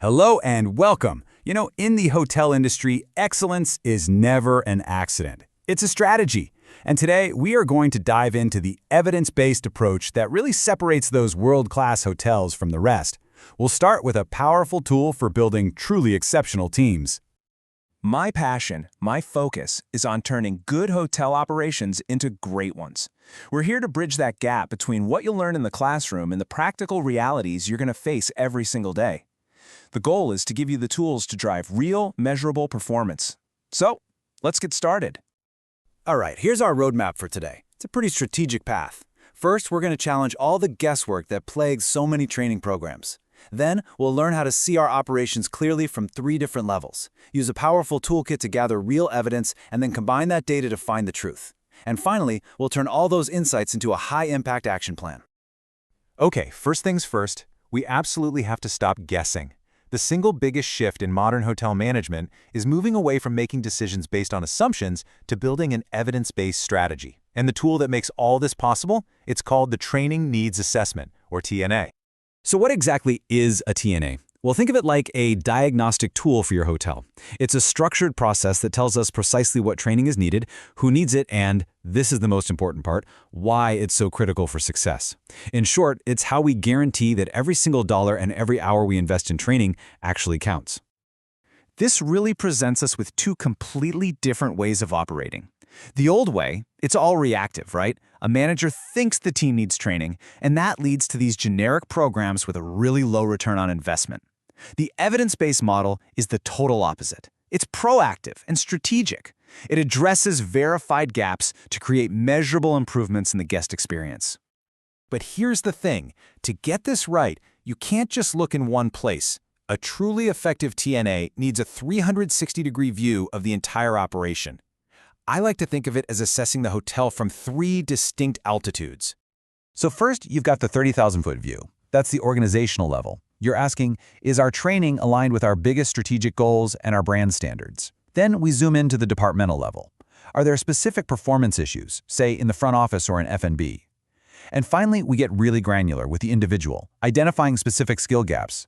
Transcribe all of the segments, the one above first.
Hello and welcome. In the hotel industry, excellence is never an accident. It's a strategy. And today, we are going to dive into the evidence-based approach that really separates those world-class hotels from the rest. We'll start with a powerful tool for building truly exceptional teams. My passion, my focus, is on turning good hotel operations into great ones. We're here to bridge that gap between what you'll learn in the classroom and the practical realities you're going to face every single day. The goal is to give you the tools to drive real, measurable performance. So, let's get started. All right, here's our roadmap for today. It's a pretty strategic path. First, we're going to challenge all the guesswork that plagues so many training programs. Then, we'll learn how to see our operations clearly from 3 different levels. Use a powerful toolkit to gather real evidence and then combine that data to find the truth. And finally, we'll turn all those insights into a high-impact action plan. Okay, first things first, we absolutely have to stop guessing. The single biggest shift in modern hotel management is moving away from making decisions based on assumptions to building an evidence-based strategy. And the tool that makes all this possible, it's called the Training Needs Assessment, or TNA. So what exactly is a TNA? Well, think of it like a diagnostic tool for your hotel. It's a structured process that tells us precisely what training is needed, who needs it, and, this is the most important part, why it's so critical for success. In short, it's how we guarantee that every single dollar and every hour we invest in training actually counts. This really presents us with 2 completely different ways of operating. The old way, it's all reactive, right? A manager thinks the team needs training, and that leads to these generic programs with a really low return on investment. The evidence-based model is the total opposite. It's proactive and strategic. It addresses verified gaps to create measurable improvements in the guest experience. But here's the thing, to get this right, you can't just look in one place. A truly effective TNA needs a 360-degree view of the entire operation. I like to think of it as assessing the hotel from 3 distinct altitudes. So first, you've got the 30,000-foot view. That's the organizational level. You're asking, is our training aligned with our biggest strategic goals and our brand standards? Then we zoom into the departmental level. Are there specific performance issues, say in the front office or in F&B? And finally, we get really granular with the individual, identifying specific skill gaps.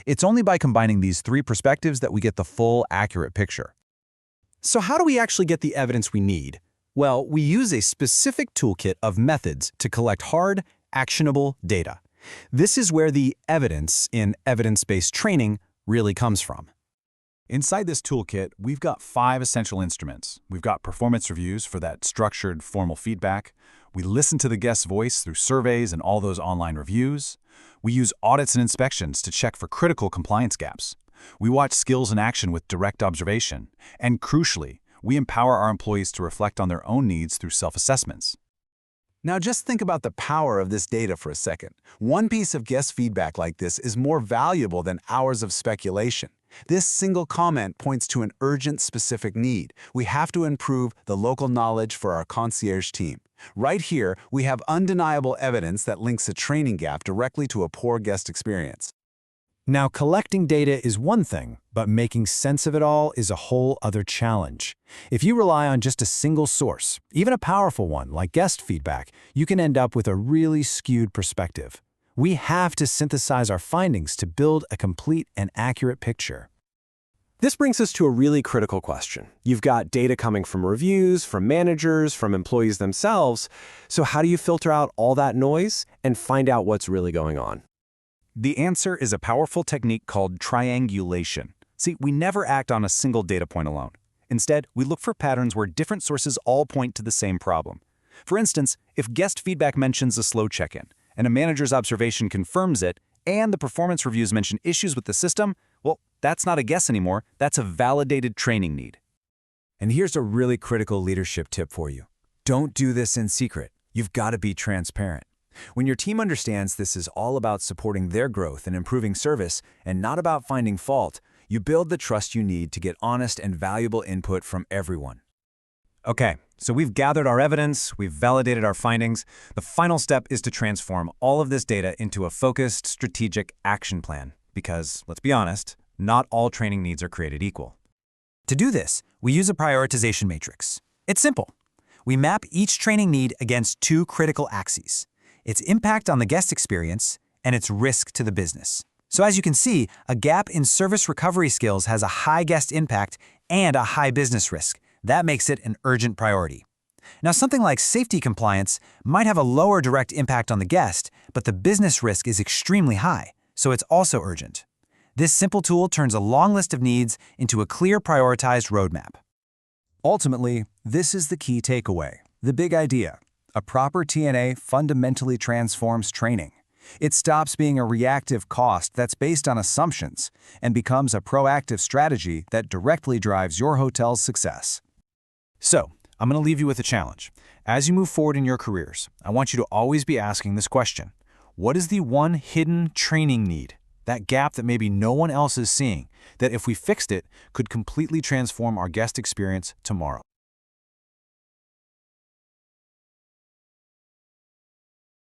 It's only by combining these 3 perspectives that we get the full, accurate picture. So how do we actually get the evidence we need? Well, we use a specific toolkit of methods to collect hard, actionable data. This is where the evidence in evidence-based training really comes from. Inside this toolkit, we've got 5 essential instruments. We've got performance reviews for that structured, formal feedback. We listen to the guest's voice through surveys and all those online reviews. We use audits and inspections to check for critical compliance gaps. We watch skills in action with direct observation. And crucially, we empower our employees to reflect on their own needs through self-assessments. Now just think about the power of this data for a second. One piece of guest feedback like this is more valuable than hours of speculation. This single comment points to an urgent, specific need. We have to improve the local knowledge for our concierge team. Right here, we have undeniable evidence that links a training gap directly to a poor guest experience. Now, collecting data is one thing, but making sense of it all is a whole other challenge. If you rely on just a single source, even a powerful one like guest feedback, you can end up with a really skewed perspective. We have to synthesize our findings to build a complete and accurate picture. This brings us to a really critical question. You've got data coming from reviews, from managers, from employees themselves. So how do you filter out all that noise and find out what's really going on? The answer is a powerful technique called triangulation. See, we never act on a single data point alone. Instead, we look for patterns where different sources all point to the same problem. For instance, if guest feedback mentions a slow check-in, and a manager's observation confirms it, and the performance reviews mention issues with the system, well, that's not a guess anymore, that's a validated training need. And here's a really critical leadership tip for you. Don't do this in secret. You've got to be transparent. When your team understands this is all about supporting their growth and improving service, and not about finding fault, you build the trust you need to get honest and valuable input from everyone. Okay, so we've gathered our evidence, we've validated our findings. The final step is to transform all of this data into a focused, strategic action plan. Because, let's be honest, not all training needs are created equal. To do this, we use a prioritization matrix. It's simple. We map each training need against 2 critical axes: its impact on the guest experience and its risk to the business. So as you can see, a gap in service recovery skills has a high guest impact and a high business risk. That makes it an urgent priority. Now, something like safety compliance might have a lower direct impact on the guest, but the business risk is extremely high, so it's also urgent. This simple tool turns a long list of needs into a clear, prioritized roadmap. Ultimately, this is the key takeaway. The big idea. A proper TNA fundamentally transforms training. It stops being a reactive cost that's based on assumptions and becomes a proactive strategy that directly drives your hotel's success. So, I'm going to leave you with a challenge. As you move forward in your careers, I want you to always be asking this question. What is the one hidden training need? That gap that maybe no one else is seeing, that if we fixed it, could completely transform our guest experience tomorrow.